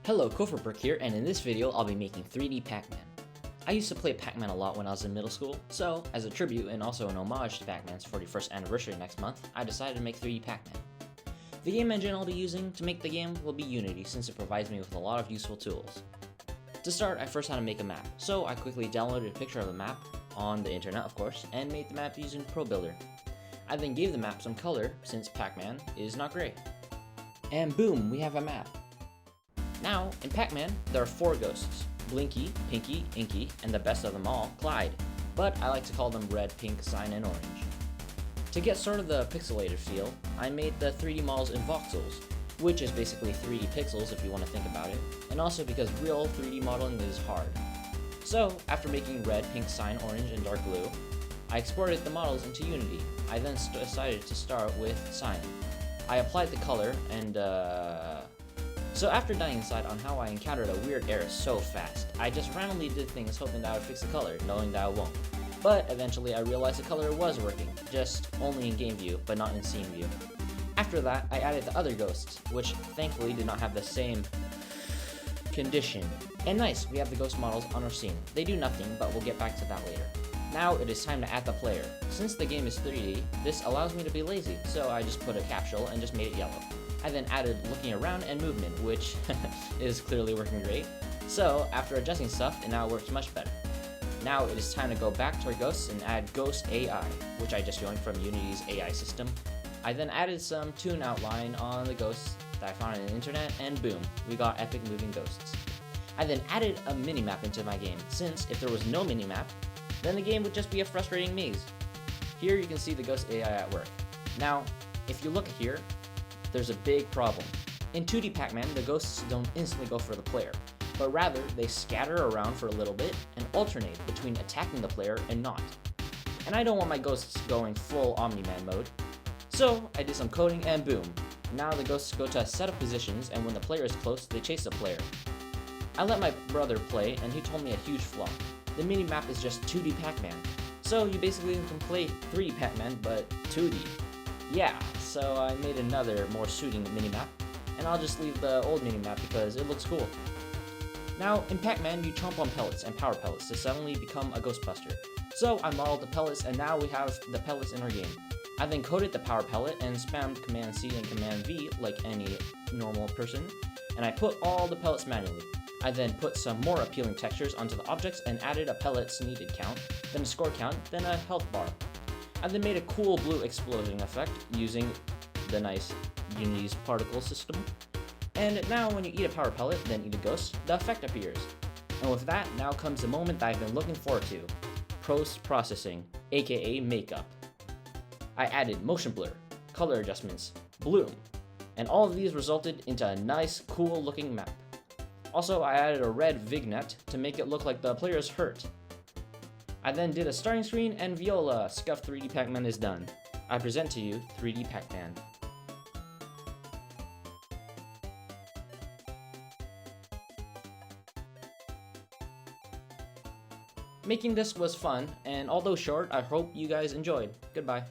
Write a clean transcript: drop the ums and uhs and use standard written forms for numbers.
Hello, Brick here, and in this video I'll be making 3D Pac-Man. I used to play Pac-Man a lot when I was in middle school, so as a tribute and also an homage to Pac-Man's 41st anniversary next month, I decided to make 3D Pac-Man. The game engine I'll be using to make the game will be Unity, since it provides me with a lot of useful tools. To start, I first had to make a map, so I quickly downloaded a picture of the map, on the internet of course, and made the map using Pro Builder. I then gave the map some color, since Pac-Man is not gray. And boom, we have a map. Now, in Pac-Man, there are 4 ghosts: Blinky, Pinky, Inky, and the best of them all, Clyde. But I like to call them Red, Pink, Cyan, and Orange. To get sort of the pixelated feel, I made the 3D models in voxels, which is basically 3D pixels if you want to think about it, and also because real 3D modeling is hard. So, after making red, pink, cyan, orange, and dark blue, I exported the models into Unity. I then decided to start with cyan. I applied the color, and So after dying inside on how I encountered a weird error so fast, I just randomly did things hoping that I would fix the color, knowing that I won't. But eventually I realized the color was working, just only in game view, but not in scene view. After that, I added the other ghosts, which thankfully did not have the same condition. And nice, we have the ghost models on our scene. They do nothing, but we'll get back to that later. Now it is time to add the player. Since the game is 3D, this allows me to be lazy, so I just put a capsule and just made it yellow. I then added looking around and movement, which is clearly working great. So after adjusting stuff, it now works much better. Now it is time to go back to our ghosts and add Ghost AI, which I just joined from Unity's AI system. I then added some toon outline on the ghosts that I found on the internet, and boom, we got epic moving ghosts. I then added a minimap into my game, since if there was no minimap, then the game would just be a frustrating maze. Here you can see the Ghost AI at work. Now, if you look here, there's a big problem. In 2D Pac-Man, the ghosts don't instantly go for the player, but rather they scatter around for a little bit and alternate between attacking the player and not. And I don't want my ghosts going full Omni-Man mode. So I did some coding and boom. Now the ghosts go to a set of positions, and when the player is close, they chase the player. I let my brother play and he told me a huge flaw. The mini-map is just 2D Pac-Man. So you basically can play 3D Pac-Man, but 2D. Yeah, so I made another, more suiting minimap, and I'll just leave the old minimap because it looks cool. Now, in Pac-Man, you chomp on pellets and power pellets to suddenly become a Ghostbuster. So I modeled the pellets, and now we have the pellets in our game. I then coded the power pellet and spammed Command C and Command V like any normal person, and I put all the pellets manually. I then put some more appealing textures onto the objects and added a pellet's needed count, then a score count, then a health bar. I then made a cool blue explosion effect using the nice Unity's particle system. And now when you eat a power pellet, then eat a ghost, the effect appears. And with that, now comes the moment that I've been looking forward to. Post-processing, aka makeup. I added motion blur, color adjustments, bloom, and all of these resulted into a nice, cool looking map. Also, I added a red vignette to make it look like the player is hurt. I then did a starting screen, and Viola, Scuff 3D Pac-Man is done. I present to you 3D Pac-Man. Making this was fun, and although short, I hope you guys enjoyed. Goodbye.